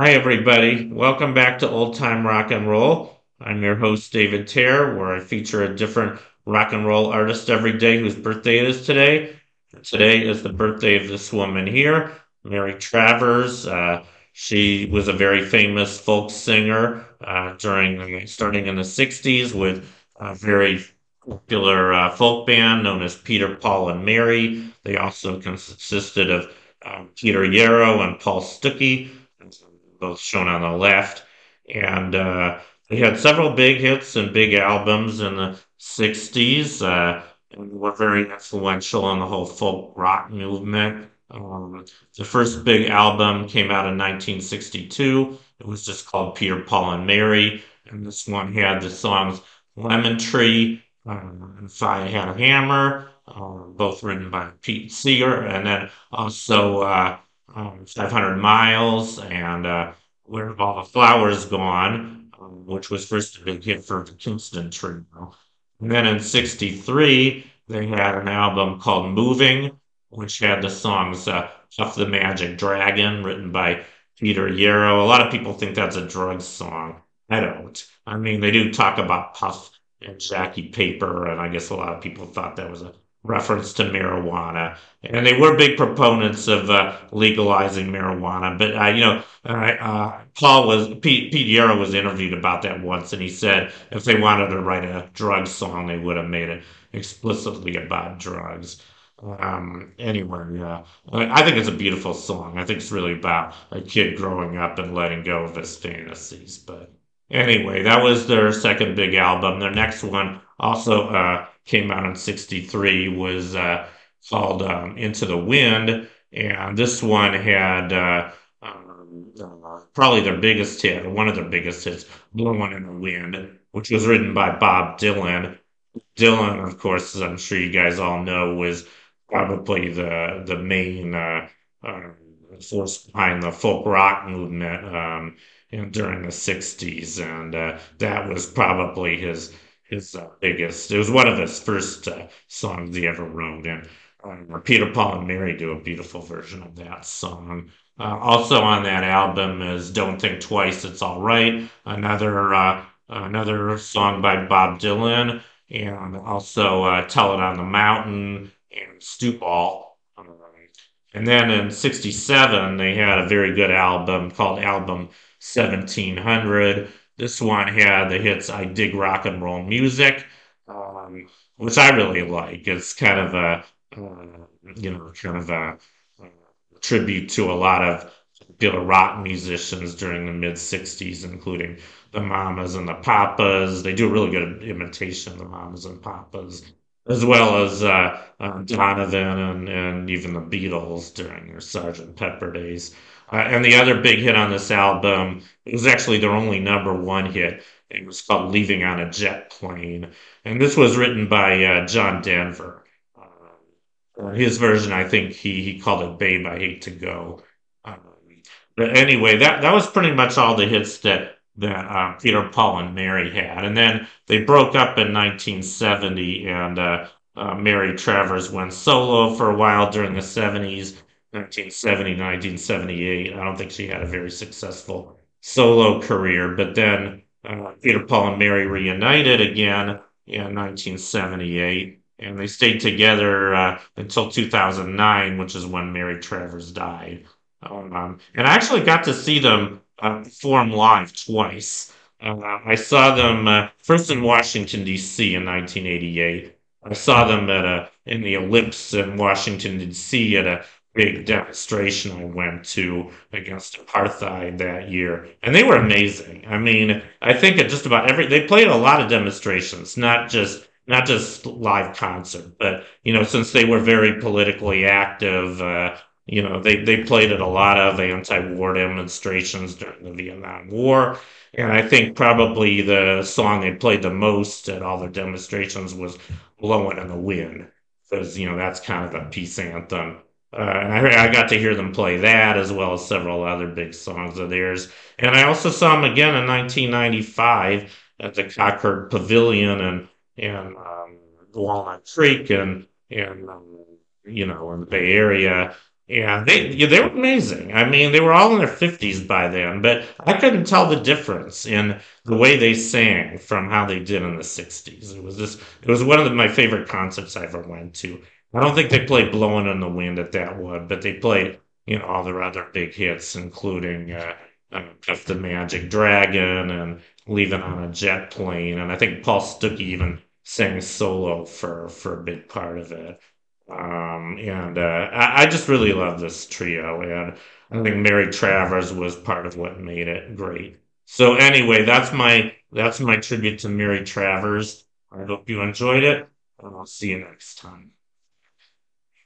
Hi, everybody. Welcome back to Old Time Rock and Roll. I'm your host, David Terr, where I feature a different rock and roll artist every day whose birthday it is today. Today is the birthday of this woman here, Mary Travers. She was a very famous folk singer starting in the 60s with a very popular folk band known as Peter, Paul, and Mary. They also consisted of Peter Yarrow and Paul Stuckey, both shown on the left. And they had several big hits and big albums in the 60s, and were very influential in the whole folk rock movement. The first big album came out in 1962. It was just called Peter, Paul, and Mary. And this one had the songs Lemon Tree and If I Had a Hammer, both written by Pete Seeger, and then also 500 Miles and Where Have All the Flowers Gone, which was first a big hit for the Kingston Trio. And then in 63, they had an album called Moving, which had the songs Puff the Magic Dragon, written by Peter Yarrow. A lot of people think that's a drug song. I don't. I mean, they do talk about Puff and Jackie Paper, and I guess a lot of people thought that was a reference to marijuana. And they were big proponents of legalizing marijuana. But Pete Yarrow was interviewed about that once, and he said if they wanted to write a drug song, they would have made it explicitly about drugs. Anyway, yeah, I think it's a beautiful song. I think it's really about a kid growing up and letting go of his fantasies. But anyway, that was their second big album. Their next one also came out in 63, was called Into the Wind. And this one had probably their biggest hit, or one of their biggest hits, Blowing in the Wind, which was written by Bob Dylan. Dylan, of course, as I'm sure you guys all know, was probably the main uh, force behind the folk rock movement during the '60s, and that was probably his biggest. It was one of his first songs he ever wrote, and Peter, Paul, and Mary do a beautiful version of that song. Also on that album is "Don't Think Twice, It's All Right," another song by Bob Dylan, and also Tell It on the Mountain and Stoop All. And then in 67, they had a very good album called Album 1700. This one had the hits I Dig Rock and Roll Music, um, which I really like. It's kind of a tribute to a lot of popular rock musicians during the mid 60s, including the Mamas and the Papas. They do a really good imitation of the Mamas and Papas, as well as Donovan and even the Beatles during their Sgt. Pepper days. And the other big hit on this album, it was actually their only number one hit. It was called Leaving on a Jet Plane. And this was written by John Denver. His version, I think he called it Babe, I Hate to Go. Um, but anyway, that was pretty much all the hits that Peter, Paul, and Mary had. And then they broke up in 1970, and Mary Travers went solo for a while during the 70s, 1970, 1978. I don't think she had a very successful solo career, but then Peter, Paul, and Mary reunited again in 1978. And they stayed together until 2009, which is when Mary Travers died. And I actually got to see them perform live twice. I saw them first in Washington, D.C. in 1988. I saw them in the Ellipse in Washington, D.C. at a big demonstration I went to against apartheid that year. And they were amazing. I mean, I think at just about they played a lot of demonstrations, not just live concert, but since they were very politically active, they played at a lot of anti-war demonstrations during the Vietnam War. And I think probably the song they played the most at all their demonstrations was "Blowing in the Wind," because that's kind of a peace anthem. And I got to hear them play that as well as several other big songs of theirs. And I also saw them again in 1995 at the Cockerd Pavilion and Walnut Creek and in the Bay Area. Yeah, they were amazing. I mean, they were all in their 50s by then, but I couldn't tell the difference in the way they sang from how they did in the 60s. It was one of my favorite concerts I ever went to. I don't think they played Blowing in the Wind at that one, but they played, all their other big hits, including Puff the Magic Dragon and Leaving on a Jet Plane. And I think Paul Stuckey even sang solo for a big part of it. And I just really love this trio, and I think Mary Travers was part of what made it great. So anyway, that's my tribute to Mary Travers. I hope you enjoyed it, and I'll see you next time.